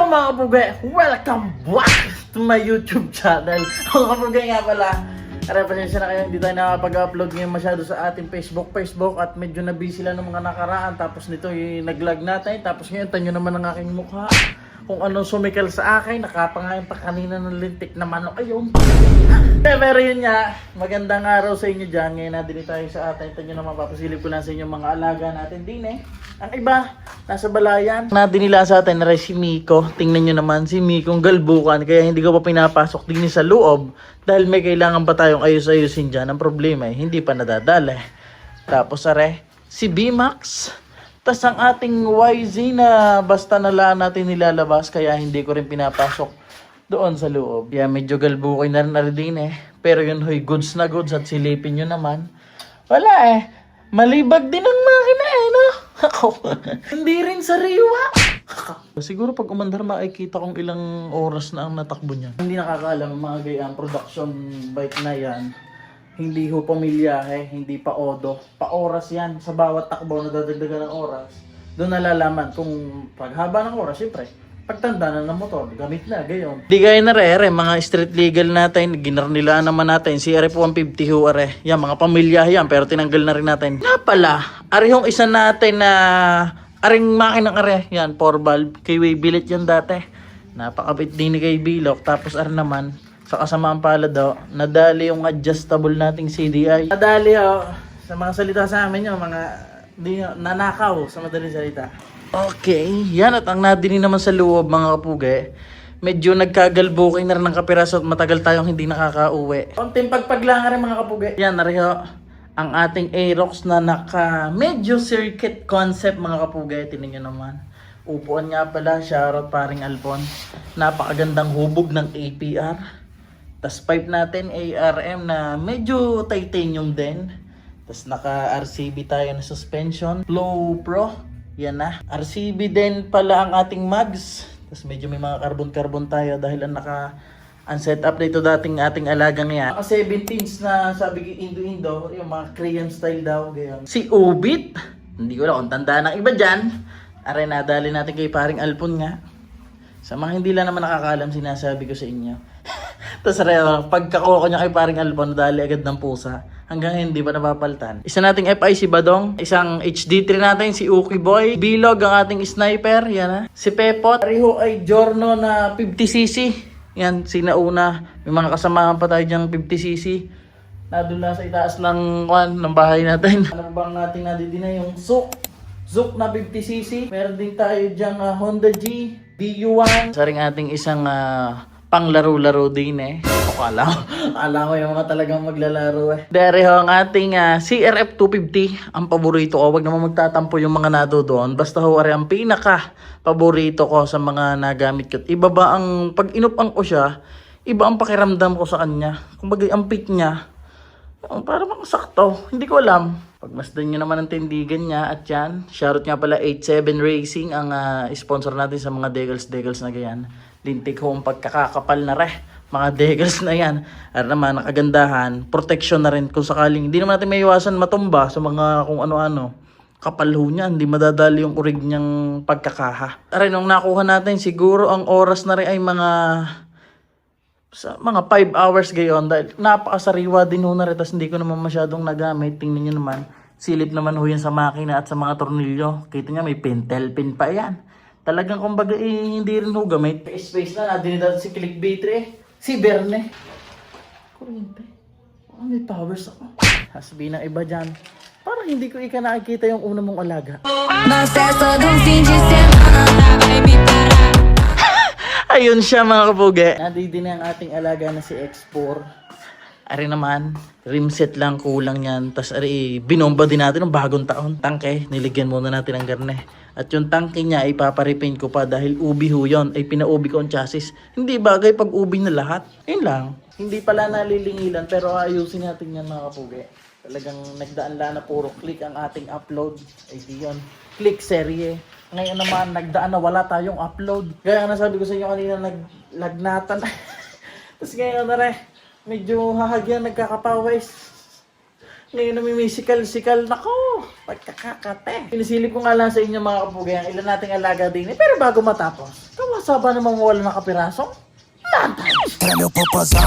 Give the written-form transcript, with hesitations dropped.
mga kapugay! Welcome back to my YouTube channel. Mga kapugay nga pala, pasensya na kayo, hindi tayo nakapag-upload ngayon masyado sa ating Facebook at medyo na busy lang ng mga nakaraan. Tapos nito nag-lag natin, tapos ngayon tanyo naman ang aking mukha. Kung anong sumikal sa akin, nakapangayon pa kanina ng lintik na manok. Ayun. Pero yun nga, magandang araw sa inyo dyan. Ngayon na din tayo sa atin. Ito nyo naman, papasilip ko lang sa inyo mga alaga natin din eh. Ang iba, nasa balayan. Natin nila sa atin na si Miko. Tingnan nyo naman si Miko ang galbukan. Kaya hindi ko pa pinapasok din sa loob. Dahil may kailangan pa tayong ayos-ayusin dyan. Ang problema eh, hindi pa nadadala. Tapos si B-Max. Tas ang ating YZ na basta nalaan natin nilalabas. Kaya hindi ko rin pinapasok doon sa loob. Kaya medyo galbukin na rin din eh. Pero yun hoy, goods na goods at silipin nyo naman. Wala eh. Malibag din ang makina eh, no? Ako, hindi rin sariwa. Siguro pag umandar makikita kong ilang oras na ang natakbo niya. Hindi nakakaalam mga gayang production bike na yan. Hindi ho pamilyahe, hindi pa odo. Pa-oras yan. Sa bawat takbo na dadagdagan ng oras. Doon nalalaman kung paghaba ng oras, syempre. Pagtanda na ng motor, gamit na, gayon. Di gaya na mga street legal natin, ginarnilaan naman natin, si RF150 ho, yan, mga pamilya yan, pero tinanggal na rin natin. Nga pala, yung isa natin na, aring makinang yan, 4 valve, kay Waybillet yan dati. Napakabit din ni kay Bilok, tapos naman, sa kasamaan pala daw, nadali yung adjustable nating CDI. Nadali sa mga salita sa amin yung mga, nanakaw sa madaling salita. Okay, yan at ang nadini naman sa loob mga kapugay. Medyo nagkagalbukin na rin ng kapiraso at matagal tayong hindi nakakauwi. Konting pagpaglangan rin mga kapugay. Yan nariho ang ating Aerox na naka medyo circuit concept mga kapugay. Tingnan nyo naman. Upuan nga pala, shoutout paring Alpon. Napakagandang hubog ng APR. Tas pipe natin ARM na medyo titanium din. Tas naka RCB tayo na suspension. Flow Pro. Yan na. RCB din pala ang ating mags. Tapos medyo may mga carbon tayo dahil ang setup na ito dating ating alagang yan. Mga 17s na sabi ko Indo-Indo, yung mga Korean style daw. Ganyan. Si Ubit, hindi ko lang kung tandaan ng iba dyan. Aray, nadali natin kay paring Alpon nga. Sa mga hindi lang naman nakakaalam, sinasabi ko sa inyo. Tapos pagkakuha ko niya kay paring Alpon, nadali agad ng pusa. Hanggang hindi pa napapaltan. Isa nating FI si Badong. Isang HD3 natin si Uki Boy. Bilog ang ating sniper. Yan ha. Si Pepot. Pariho ay Giorno na 50cc. Yan. Sinauna. May mga kasamahan pa tayo dyang 50cc. Nadula sa itaas ng bahay natin. Ano bang natin nadidina yung Zook na 50cc. Meron din tayo dyang Honda G. BU1. Saring ating isang panglaro-laro din eh. Akala ko yung mga talagang maglalaro eh. Dere ho ang ating CRF 250. Ang paborito ko. Huwag naman magtatampo yung mga nado doon. Basta ho ang pinaka paborito ko sa mga nagamit ko. Iba ba ang pag inupang ko siya, iba ang pakiramdam ko sa kanya. Kung bagay ang pick niya, para bang sakto. Hindi ko alam. Pagmasdan nyo naman ang tindigan niya at yan. Shoutout nga pala 87 Racing ang sponsor natin sa mga degals na ganyan. Lintik ho ang pagkakakapal na mga degals na yan. At naman nakagandahan, protection na rin kung sakaling hindi naman natin may iwasan matumba sa mga kung ano-ano. Kapal ho niya, hindi madadali yung urig niyang pagkakaha. Aray, nung nakuha natin, siguro ang oras na rin ay mga 5 hours gayon. Dahil napakasariwa din ho na rin, tas hindi ko naman masyadong nagamit. Tingnan nyo naman, silip naman ho yan sa makina at sa mga tornilyo. Kita nyo, may pentel pin pa yan. Talagang kumbaga hindi rin ho gamit. Space na, nadini natin si Clickbait si Berne. Kuryente. May powers ako. Sasabihin ng iba dyan. Parang hindi ko nakikita yung una mong alaga. Ayun siya mga kapugi. Nandito na ang ating alaga na si X4. Ari naman, rimset lang kulang yan. Tapos binomba din natin ng bagong taon. Tangke, niligyan muna natin ng garne. At yung tangke niya ay paparepaint ko pa dahil ubi ho yun. Ay pinaubi ko ang chassis. Hindi bagay pag ubi na lahat. Yun lang. Hindi pala nalilingilan pero ayusin natin yan mga kapugi. Talagang nagdaan lang na puro click ang ating upload. Ay di yun. Click serye. Ngayon naman nagdaan na wala tayong upload. Kaya nasabi ko sa inyo kanina naglagnatan. Tapos ngayon na medyo hahagyan nagkakapawis. Ngayon namimisikal-sikal. Nako, pagkakakate. Pinisilip ko nga lang sa inyo mga kapugay, ilan nating alaga din. Pero bago matapos, kawas Saba namang wala ng kapiraso? Lantags! Tira meu popozão,